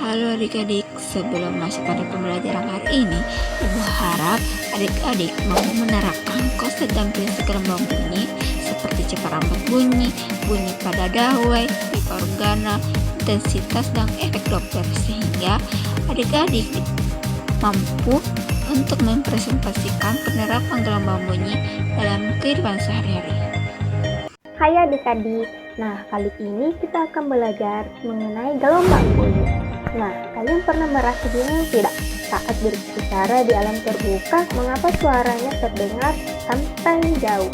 Halo adik-adik, sebelum masuk pada pembelajaran hari ini, Ibu harap adik-adik mau menerapkan konsep dan prinsip gelombang bunyi seperti cepat lambat bunyi, bunyi pada dawai, pipa organa, intensitas dan efek Doppler sehingga adik-adik mampu untuk mempresentasikan penerapan gelombang bunyi dalam kehidupan sehari-hari. Hai adik-adik, nah kali ini kita akan belajar mengenai gelombang bunyi. Nah, kalian pernah merasa bingung tidak saat berbicara di alam terbuka mengapa suaranya terdengar sampai jauh?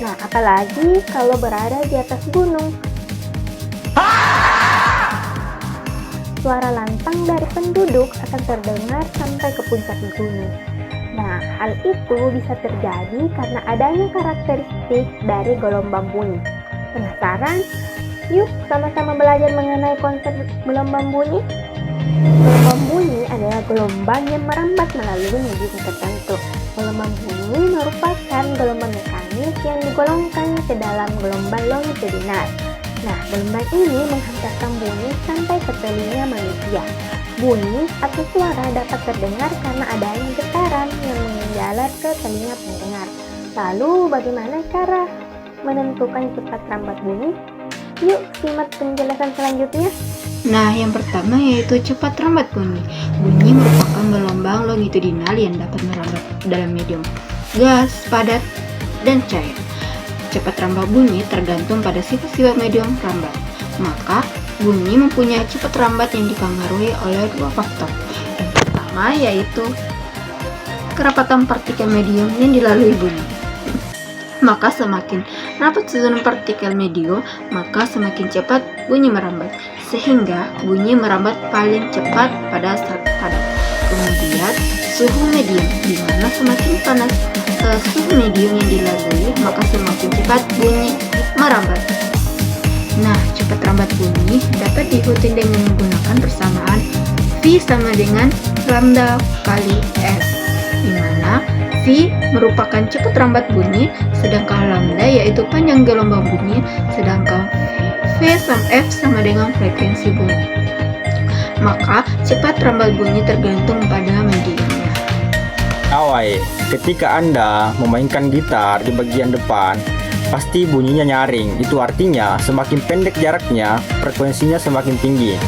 Nah, apalagi kalau berada di atas gunung. Suara lantang dari penduduk akan terdengar sampai ke puncak gunung. Nah, hal itu bisa terjadi karena adanya karakteristik dari gelombang bunyi. Penasaran? Yuk sama-sama belajar mengenai konsep gelombang bunyi. Gelombang bunyi adalah gelombang yang merambat melalui medium tertentu. Gelombang bunyi merupakan gelombang mekanis yang digolongkan ke dalam gelombang longitudinal. Nah, gelombang ini menghantarkan bunyi sampai ke telinga manusia. Bunyi atau suara dapat terdengar karena adanya getaran yang menjalar ke telinga pendengar. Lalu, bagaimana cara menentukan cepat lambat bunyi? Yuk, simak penjelasan selanjutnya. Nah, yang pertama yaitu cepat lambat bunyi. Bunyi merupakan gelombang longitudinal yang dapat merambat dalam medium gas, padat, dan cair. Cepat lambat bunyi tergantung pada sifat-sifat medium rambat. Maka, bunyi mempunyai cepat lambat yang dipengaruhi oleh dua faktor. Yang pertama yaitu kerapatan partikel medium yang dilalui bunyi. Maka semakin rapat susunan partikel medium, maka semakin cepat bunyi merambat, sehingga bunyi merambat paling cepat pada saat padat. Kemudian suhu medium, di mana semakin panas suhu medium yang dilalui, maka semakin cepat bunyi merambat. Nah, cepat lambat bunyi dapat diikuti dengan menggunakan persamaan V sama dengan lambda kali S, di mana V merupakan cepat lambat bunyi, sedangkan lambda yaitu panjang gelombang bunyi, sedangkan F sama dengan frekuensi bunyi. Maka cepat lambat bunyi tergantung pada mediumnya. Awai, ketika Anda memainkan gitar di bagian depan, pasti bunyinya nyaring. Itu artinya semakin pendek jaraknya, frekuensinya semakin tinggi.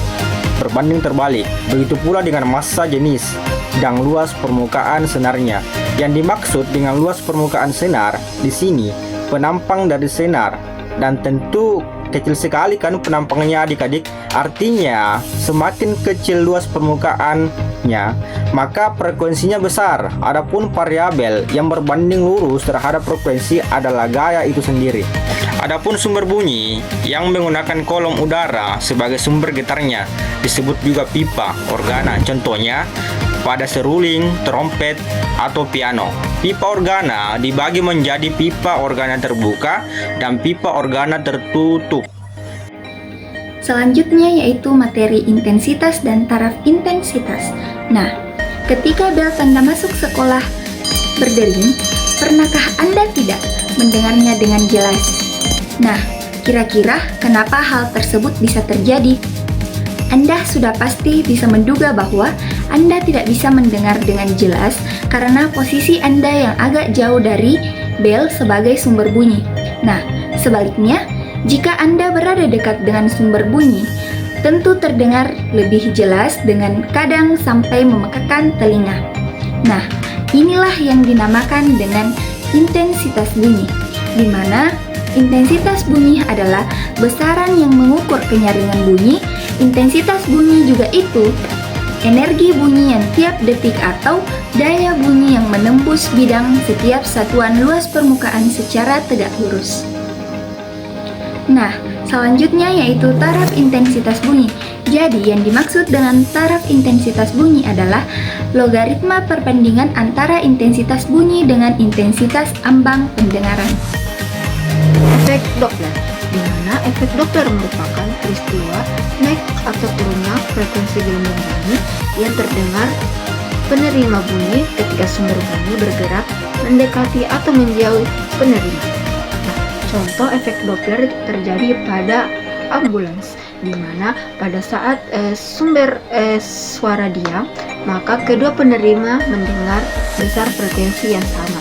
Berbanding terbalik, begitu pula dengan massa jenis dan luas permukaan senarnya. Yang dimaksud dengan luas permukaan senar di sini penampang dari senar, dan tentu kecil sekali kan penampangnya adik-adik. Artinya semakin kecil luas permukaannya, maka frekuensinya besar. Adapun variabel yang berbanding lurus terhadap frekuensi adalah gaya itu sendiri. Adapun sumber bunyi yang menggunakan kolom udara sebagai sumber getarnya disebut juga pipa organa. Contohnya pada seruling, trompet, atau piano. Pipa organa dibagi menjadi pipa organa terbuka dan pipa organa tertutup. Selanjutnya yaitu materi intensitas dan taraf intensitas. Nah, ketika bel tanda masuk sekolah berdering, pernahkah Anda tidak mendengarnya dengan jelas? Nah, kira-kira kenapa hal tersebut bisa terjadi? Anda sudah pasti bisa menduga bahwa Anda tidak bisa mendengar dengan jelas karena posisi Anda yang agak jauh dari bel sebagai sumber bunyi. Nah, sebaliknya, jika Anda berada dekat dengan sumber bunyi, tentu terdengar lebih jelas dengan kadang sampai memekakan telinga. Nah, inilah yang dinamakan dengan intensitas bunyi, di mana intensitas bunyi adalah besaran yang mengukur kenyaringan bunyi. Intensitas bunyi juga itu energi bunyi yang tiap detik atau daya bunyi yang menembus bidang setiap satuan luas permukaan secara tegak lurus. Nah, selanjutnya yaitu taraf intensitas bunyi. Jadi, yang dimaksud dengan taraf intensitas bunyi adalah logaritma perbandingan antara intensitas bunyi dengan intensitas ambang pendengaran. Efek Doppler, di mana efek Doppler merupakan peristiwa naik atau turunnya frekuensi gelombang bunyi yang terdengar penerima bunyi ketika sumber bunyi bergerak mendekati atau menjauhi penerima. Nah, contoh efek Doppler terjadi pada ambulans, di mana pada saat sumber suara diam, maka kedua penerima mendengar besar frekuensi yang sama.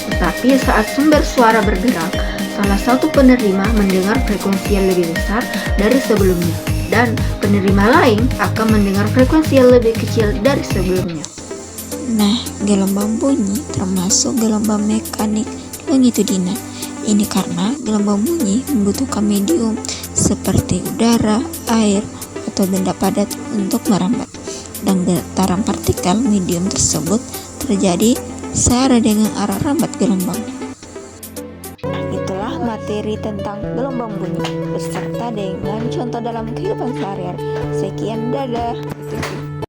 Tetapi saat sumber suara bergerak, salah satu penerima mendengar frekuensi yang lebih besar dari sebelumnya, dan penerima lain akan mendengar frekuensi yang lebih kecil dari sebelumnya. Nah, gelombang bunyi termasuk gelombang mekanik longitudinal. Ini karena gelombang bunyi membutuhkan medium seperti udara, air, atau benda padat untuk merambat. Dan getaran partikel medium tersebut terjadi searah dengan arah rambat gelombang. Itulah materi tentang gelombang bunyi beserta dengan contoh dalam kehidupan sehari-hari. Sekian, dadah.